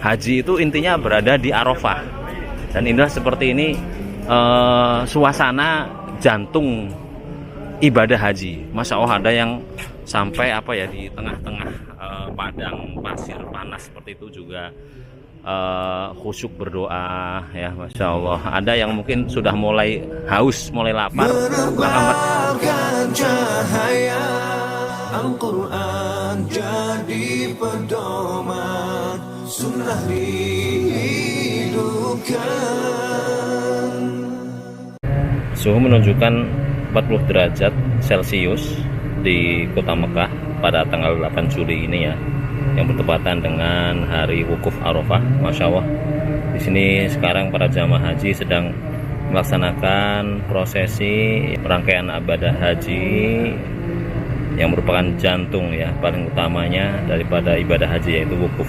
haji itu intinya berada di Arafah. Dan inilah seperti ini suasana jantung ibadah haji. Masya Allah, ada yang sampai apa ya, di tengah-tengah padang pasir panas seperti itu juga khusyuk berdoa ya, Masya Allah. Ada yang mungkin sudah mulai haus, mulai lapar, menebarkan cahaya Al-Quran jadi pedoman, sunnah dihidupkan. Suhu menunjukkan 40 derajat Celcius di kota Mekah pada tanggal 8 Juli ini ya, yang bertepatan dengan hari wukuf Arafah. Masya Allah, di sini sekarang para jamaah haji sedang melaksanakan prosesi rangkaian ibadah haji yang merupakan jantung ya, paling utamanya daripada ibadah haji, yaitu wukuf.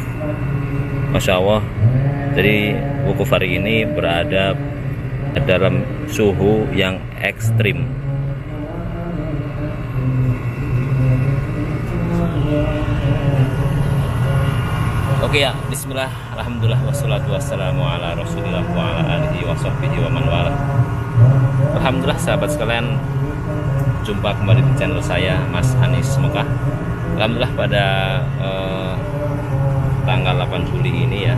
Masya Allah, jadi wukuf hari ini berada dalam suhu yang ekstrim. Oke ya, bismillah, alhamdulillah, wassalatu wassalamu ala rasulillah wa ala alihi wa sahbihi wa man wala. Alhamdulillah sahabat sekalian, jumpa kembali di channel saya, Mas Anis Mekah. Alhamdulillah pada tanggal 8 Juli ini ya,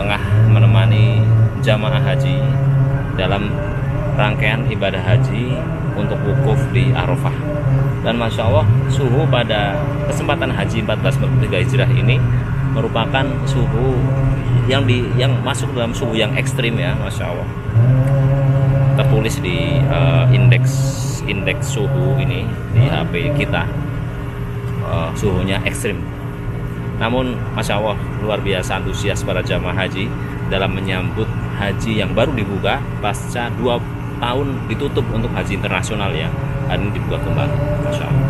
tengah menemani jamaah haji dalam rangkaian ibadah haji untuk wukuf di Arafah. Dan Masya Allah, suhu pada kesempatan haji 1443 Hijrah ini merupakan suhu yang masuk dalam suhu yang ekstrim ya, Masya Allah. Tertulis di indeks suhu ini di HP kita, suhunya ekstrim. Namun Masya Allah, luar biasa antusias para jamaah haji dalam menyambut haji yang baru dibuka pasca 2 tahun ditutup untuk haji internasional ya. Hari ini dibuka kembali, Masya Allah.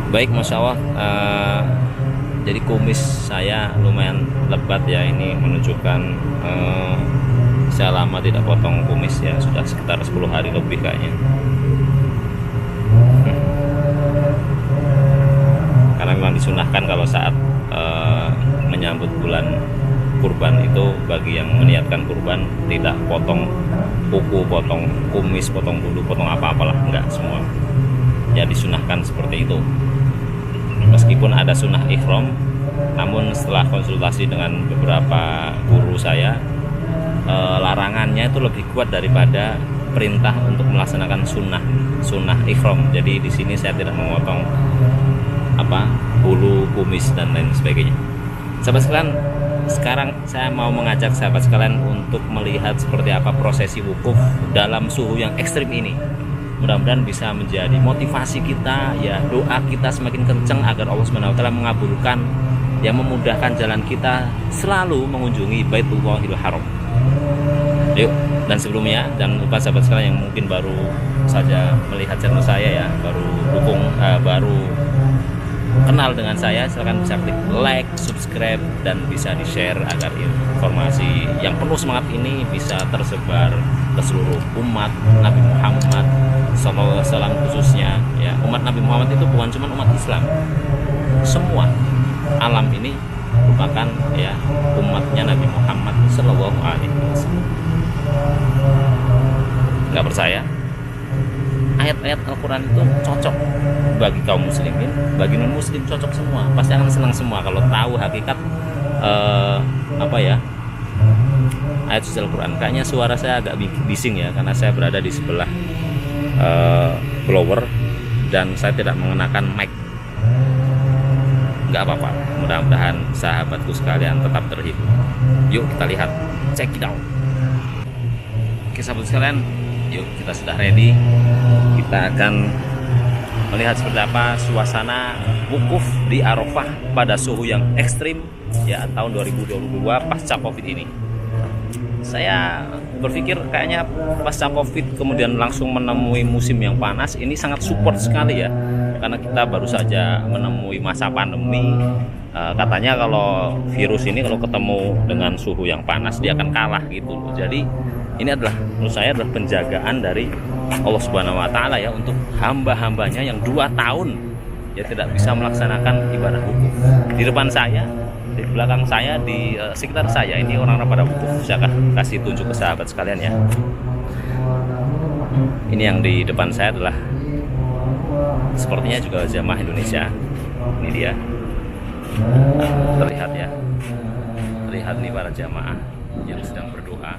Baik, Masya Allah, jadi kumis saya lumayan lebat ya, ini menunjukkan saya lama tidak potong kumis ya, sudah sekitar 10 hari lebih kayaknya. Karena memang disunahkan kalau saat menyambut bulan kurban itu, bagi yang meniatkan kurban tidak potong kuku, potong kumis, potong bulu, potong apa-apalah, enggak, semua ya disunahkan seperti itu. Meskipun ada sunnah ihram, namun setelah konsultasi dengan beberapa guru saya, larangannya itu lebih kuat daripada perintah untuk melaksanakan sunnah ihram. Jadi di sini saya tidak memotong bulu, kumis dan lain sebagainya. Sahabat sekalian, sekarang saya mau mengajak sahabat sekalian untuk melihat seperti apa prosesi wukuf dalam suhu yang ekstrim ini. Mudah-mudahan bisa menjadi motivasi kita ya, doa kita semakin kencang agar Allah SWT mengabulkan, yang memudahkan jalan kita selalu mengunjungi Baitullahil Haram. Yuk, dan sebelumnya jangan lupa sahabat sekalian yang mungkin baru saja melihat channel saya ya, baru kenal dengan saya, silahkan bisa klik like, subscribe, dan bisa di-share agar informasi yang penuh semangat ini bisa tersebar ke seluruh umat Nabi Muhammad SAW, khususnya ya. Umat Nabi Muhammad itu bukan cuma umat Islam, semua alam ini merupakan ya umatnya Nabi Muhammad SAW. Nggak percaya? Ayat-ayat Al-Quran itu cocok bagi kaum muslimin, bagi non muslim cocok semua. Pasti akan senang semua kalau tahu hakikat ayat suci Al-Quran. Kayaknya suara saya agak bising ya, karena saya berada di sebelah blower dan saya tidak mengenakan mic. Nggak apa-apa, mudah-mudahan sahabatku sekalian tetap terhibur. Yuk kita lihat, check it out. Oke sahabat sekalian, yuk kita sudah ready. Kita akan melihat seperti apa suasana wukuf di Arafah pada suhu yang ekstrim ya, tahun 2022 pasca Covid ini. Saya berpikir kayaknya pasca Covid kemudian langsung menemui musim yang panas ini sangat support sekali ya, karena kita baru saja menemui masa pandemi. Katanya kalau virus ini kalau ketemu dengan suhu yang panas dia akan kalah gitu loh. Jadi ini adalah, menurut saya adalah penjagaan dari Allah Subhanahu wa Ta'ala ya, untuk hamba-hambanya yang 2 tahun ya tidak bisa melaksanakan ibadah wukuf. Di depan saya, di belakang saya, di sekitar saya ini orang-orang pada wukuf. Saya akan kasih tunjuk ke sahabat sekalian ya. Ini yang di depan saya adalah sepertinya juga jamaah Indonesia. Ini dia. Nah, terlihat ya. Terlihat nih para jamaah yang sedang berdoa.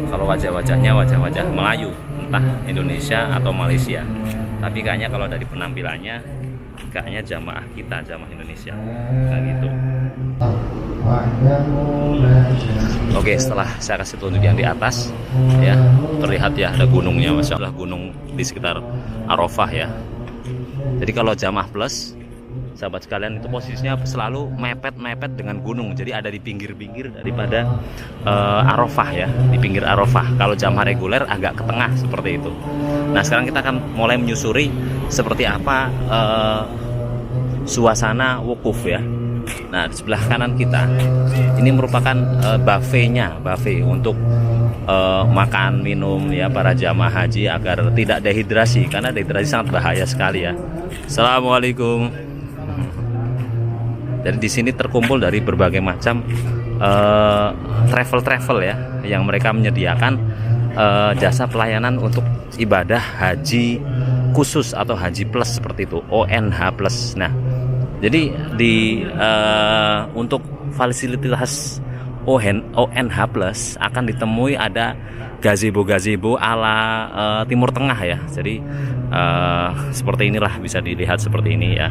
Kalau wajah-wajahnya wajah-wajah Melayu, entah Indonesia atau Malaysia. Tapi kayaknya kalau dari penampilannya kayaknya jamaah kita, jamaah Indonesia. Kayak gitu. Oke, setelah saya kasih tunjuk yang di atas ya, terlihat ya ada gunungnya, Masya Allah, gunung di sekitar Arafah ya. Jadi kalau jamaah plus, sahabat sekalian, itu posisinya selalu mepet-mepet dengan gunung. Jadi ada di pinggir-pinggir daripada Arafah ya, di pinggir Arafah. Kalau jamaah reguler agak ke tengah seperti itu. Nah, sekarang kita akan mulai menyusuri seperti apa suasana wukuf ya. Nah, di sebelah kanan kita ini merupakan buffet untuk makan minum ya para jamaah haji agar tidak dehidrasi, karena dehidrasi sangat bahaya sekali ya. Assalamualaikum. Jadi di sini terkumpul dari berbagai macam travel ya, yang mereka menyediakan jasa pelayanan untuk ibadah haji khusus atau haji plus seperti itu, ONH plus. Nah, jadi untuk fasilitas ONH plus akan ditemui ada gazebo ala Timur Tengah ya. Jadi seperti inilah, bisa dilihat seperti ini ya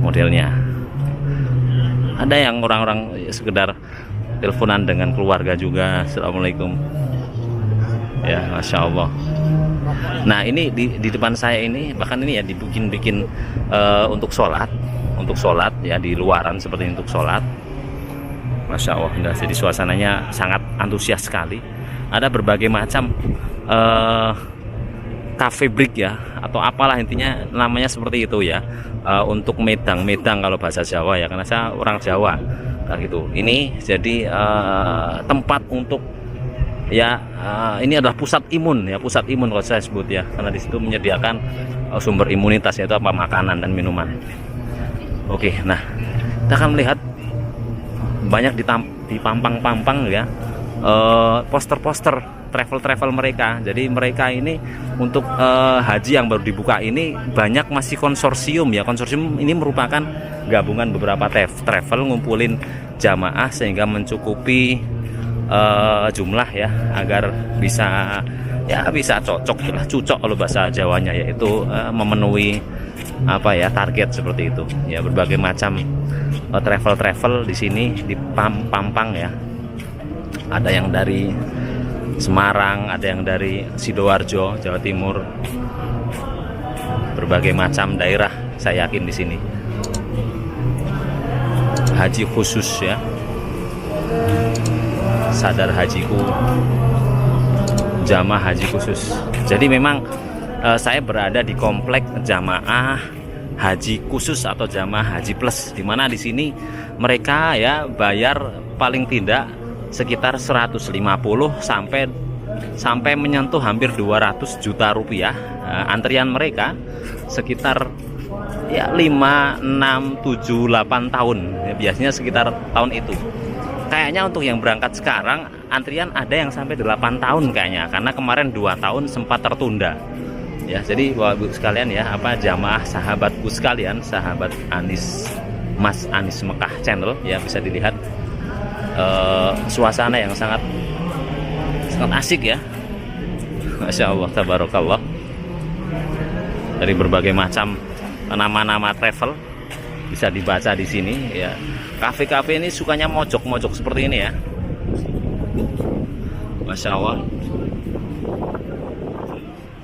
modelnya. Ada yang orang-orang sekedar teleponan dengan keluarga juga. Assalamualaikum ya, Masya Allah. Nah, ini di depan saya ini bahkan ini ya dibikin untuk sholat ya, di luaran seperti ini untuk sholat. Masya Allah, jadi suasananya sangat antusias sekali. Ada berbagai macam cafe break ya, atau apalah intinya namanya seperti itu ya, untuk medang kalau bahasa Jawa ya, karena saya orang Jawa nah gitu. Ini jadi tempat untuk ya, ini adalah pusat imun kalau saya sebut ya, karena di situ menyediakan sumber imunitas, yaitu apa, makanan dan minuman. Oke, nah kita akan melihat banyak di pampang-pampang ya, poster-poster travel mereka. Jadi mereka ini untuk haji yang baru dibuka ini banyak masih konsorsium ya. Konsorsium ini merupakan gabungan beberapa travel ngumpulin jamaah sehingga mencukupi jumlah ya, agar bisa cocok kalau bahasa Jawanya, yaitu memenuhi target seperti itu ya. Berbagai macam travel di sini di Pampang ya. Ada yang dari Semarang, ada yang dari Sidoarjo, Jawa Timur. Berbagai macam daerah saya yakin di sini. Haji khusus ya. Sadar hajiku, jamaah haji khusus. Jadi memang saya berada di komplek jamaah haji khusus atau jamaah haji plus, di mana di sini mereka ya bayar paling tidak sekitar 150 sampai menyentuh hampir 200 juta rupiah. Antrian mereka sekitar ya 5, 6, 7, 8 tahun ya, biasanya sekitar tahun itu. Kayaknya untuk yang berangkat sekarang antrian ada yang sampai 8 tahun kayaknya, karena kemarin 2 tahun sempat tertunda ya. Jadi Bapak Ibu sekalian ya, jamaah sahabatku sekalian, sahabat Mas Anis Mekah channel ya, bisa dilihat suasana yang sangat asik ya. Masya Allah, tabarakallah. Dari berbagai macam nama-nama travel bisa dibaca di sini ya. Kafe-kafe ini sukanya mojok seperti ini ya. Masya Allah.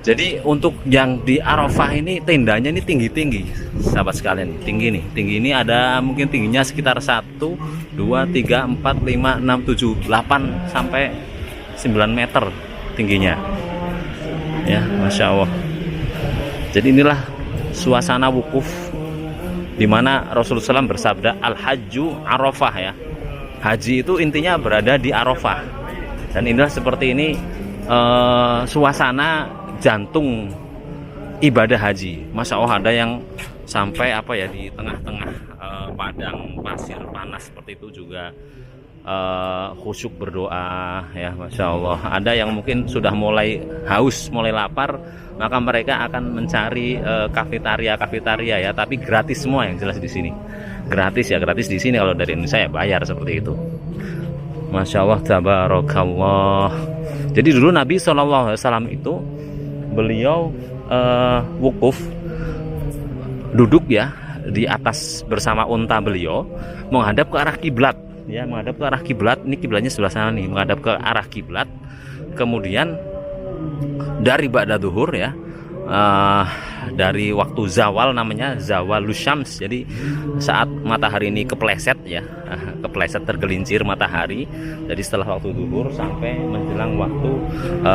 Jadi untuk yang di Arafah ini tendanya ini tinggi-tinggi, sahabat sekalian. Tinggi ini ada mungkin tingginya sekitar 1, 2, 3, 4, 5, 6, 7, 8 sampai 9 meter tingginya. Ya, Masya Allah. Jadi inilah suasana wukuf, di mana Rasulullah SAW bersabda, Al-Hajju Arafah ya. Haji itu intinya berada di Arafah. Dan inilah seperti ini suasana jantung ibadah haji. Masya Allah, ada yang sampai apa ya, di tengah-tengah padang pasir panas seperti itu juga khusyuk berdoa ya, Masya Allah. Ada yang mungkin sudah mulai haus, mulai lapar, maka mereka akan mencari kafetaria ya, tapi gratis semua yang jelas di sini. Gratis ya, gratis di sini. Kalau dari Indonesia ya bayar seperti itu. Masya Allah, tabarakallah. Jadi dulu Nabi SAW itu beliau wukuf, duduk ya di atas bersama unta beliau, menghadap ke arah kiblat ya, menghadap ke arah kiblat. Ini kiblatnya sebelah sana nih, menghadap ke arah kiblat. Kemudian dari ba'da duhur ya, dari waktu zawal, namanya zawalus syams. Jadi saat matahari ini kepleset ya, kepleset, tergelincir matahari. Jadi setelah waktu duhur sampai menjelang waktu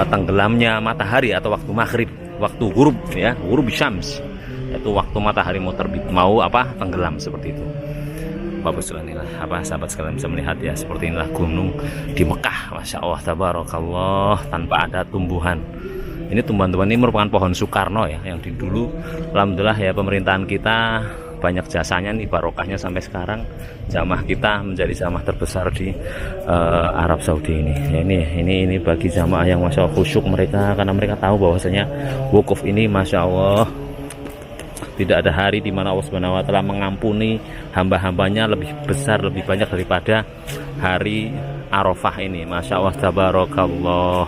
tenggelamnya matahari atau waktu maghrib, waktu ghurub ya, ghurub syams, yaitu waktu matahari mau terbit, mau tenggelam seperti itu. Bapak sekalian, sahabat sekalian bisa melihat ya, seperti inilah gunung di Mekah. Masya Allah, tabarakallah, tanpa ada tumbuhan. Ini tumbuhan-tumbuhan ini merupakan pohon Soekarno ya, yang di dulu alhamdulillah ya, pemerintahan kita banyak jasanya nih, barokahnya sampai sekarang jamaah kita menjadi jamaah terbesar di Arab Saudi ini. Ya, ini bagi jamaah yang Masya Allah khusyuk mereka, karena mereka tahu bahwasanya wukuf ini Masya Allah tidak ada hari di mana Allah Subhanahu wa taala mengampuni hamba-hambanya lebih besar, lebih banyak daripada hari Arafah ini. Masya Allah, tabarakallah.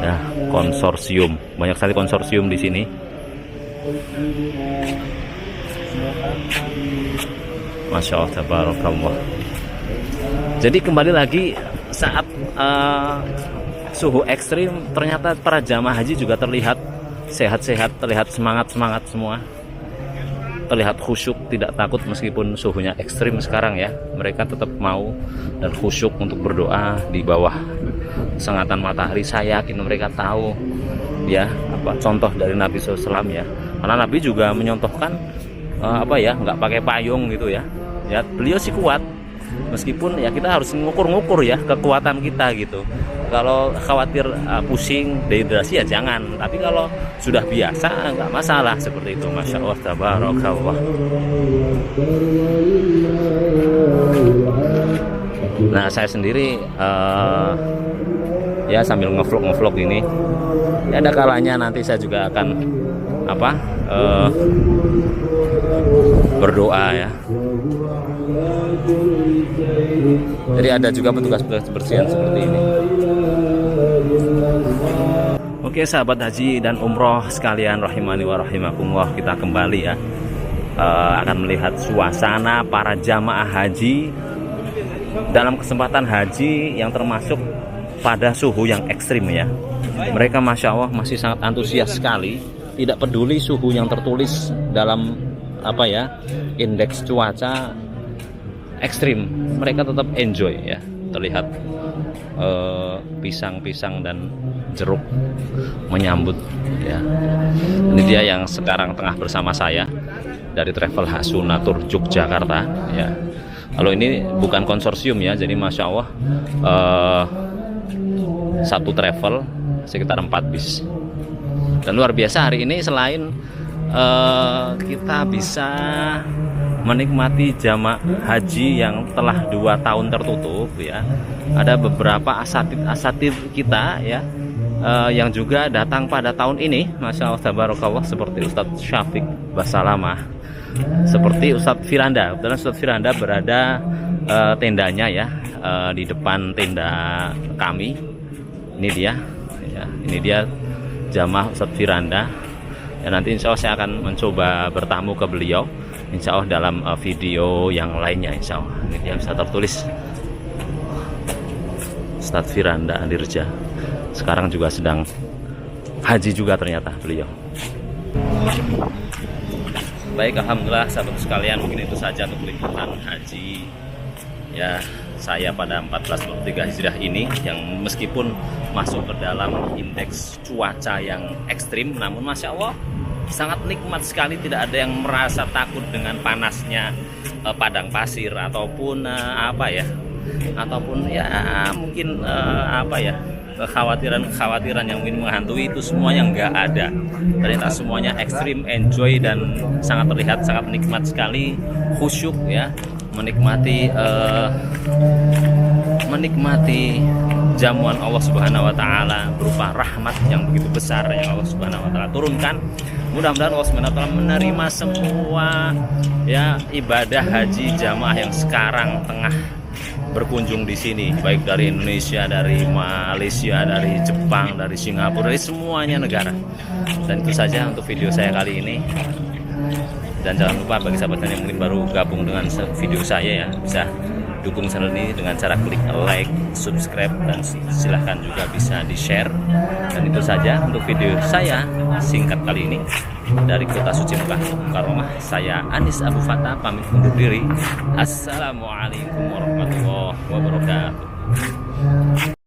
Ya, konsorsium, banyak sekali konsorsium di sini. Masya Allah, tabarakallah. Jadi kembali lagi, saat suhu ekstrim, ternyata para jamaah haji juga terlihat sehat-sehat, terlihat semangat-semangat semua, terlihat khusyuk, tidak takut meskipun suhunya ekstrim sekarang ya. Mereka tetap mau dan khusyuk untuk berdoa di bawah sengatan matahari. Saya yakin mereka tahu ya contoh dari Nabi SAW ya, karena Nabi juga menyontohkan nggak pakai payung gitu ya. Ya, beliau sih kuat, meskipun ya kita harus ngukur-ngukur ya kekuatan kita gitu. Kalau khawatir pusing, dehidrasi ya jangan. Tapi kalau sudah biasa nggak masalah seperti itu. Masya Allah, tabarakallah. Nah, saya sendiri ya sambil ngevlog ini, ya ada kalanya nanti saya juga akan berdoa ya. Jadi ada juga petugas-petugas kebersihan seperti ini. Oke, sahabat haji dan umroh sekalian rahimani wa rahimakumullah, kita kembali ya, akan melihat suasana para jamaah haji dalam kesempatan haji yang termasuk pada suhu yang ekstrim ya. Mereka Masya Allah masih sangat antusias sekali, tidak peduli suhu yang tertulis dalam indeks cuaca ekstrim, mereka tetap enjoy ya. Terlihat pisang-pisang dan jeruk menyambut ya. Ini dia yang sekarang tengah bersama saya dari Travel Hasunatur Yogyakarta ya. Kalau ini bukan konsorsium ya, jadi Masya Allah satu travel sekitar 4 bis. Dan luar biasa hari ini, selain kita bisa menikmati jamaah haji yang telah 2 tahun tertutup ya, ada beberapa asatid kita ya yang juga datang pada tahun ini. Masya Allah, tabarakallah, seperti Ustadz Syafiq Basalamah, seperti Ustadz Firanda. Kebetulan Ustadz Firanda berada tendanya ya, di depan tenda kami. Ini dia ya, ini dia jamaah Ustadz Firanda ya. Nanti insya Allah saya akan mencoba bertamu ke beliau, insya Allah dalam video yang lainnya insya Allah. Ini dia bisa tertulis Ustadz Firanda Andirja, sekarang juga sedang haji juga ternyata beliau. Baik, alhamdulillah sahabat sekalian, mungkin itu saja untuk liputan haji ya saya pada 1443 Hijriah ini, yang meskipun masuk ke dalam indeks cuaca yang ekstrim, namun Masya Allah sangat nikmat sekali. Tidak ada yang merasa takut dengan panasnya padang pasir ataupun ataupun ya mungkin kekhawatiran yang mungkin menghantui itu semuanya nggak ada. Ternyata semuanya ekstrim, enjoy, dan sangat terlihat sangat nikmat sekali, khusyuk ya, menikmati jamuan Allah Subhanahu wa taala berupa rahmat yang begitu besar yang Allah Subhanahu wa taala turunkan. Mudah-mudahan Allah Subhanahu wa taala menerima semua ya ibadah haji jamaah yang sekarang tengah berkunjung di sini, baik dari Indonesia, dari Malaysia, dari Jepang, dari Singapura, dari semuanya negara. Dan itu saja untuk video saya kali ini. Dan jangan lupa bagi sahabat yang mungkin baru gabung dengan video saya ya, bisa dukung channel ini dengan cara klik like, subscribe, dan silahkan juga bisa di-share. Dan itu saja untuk video saya singkat kali ini dari kota suci Mekah Mukarramah. Saya Anis Abu Fatah pamit undur diri. Assalamualaikum warahmatullahi wabarakatuh.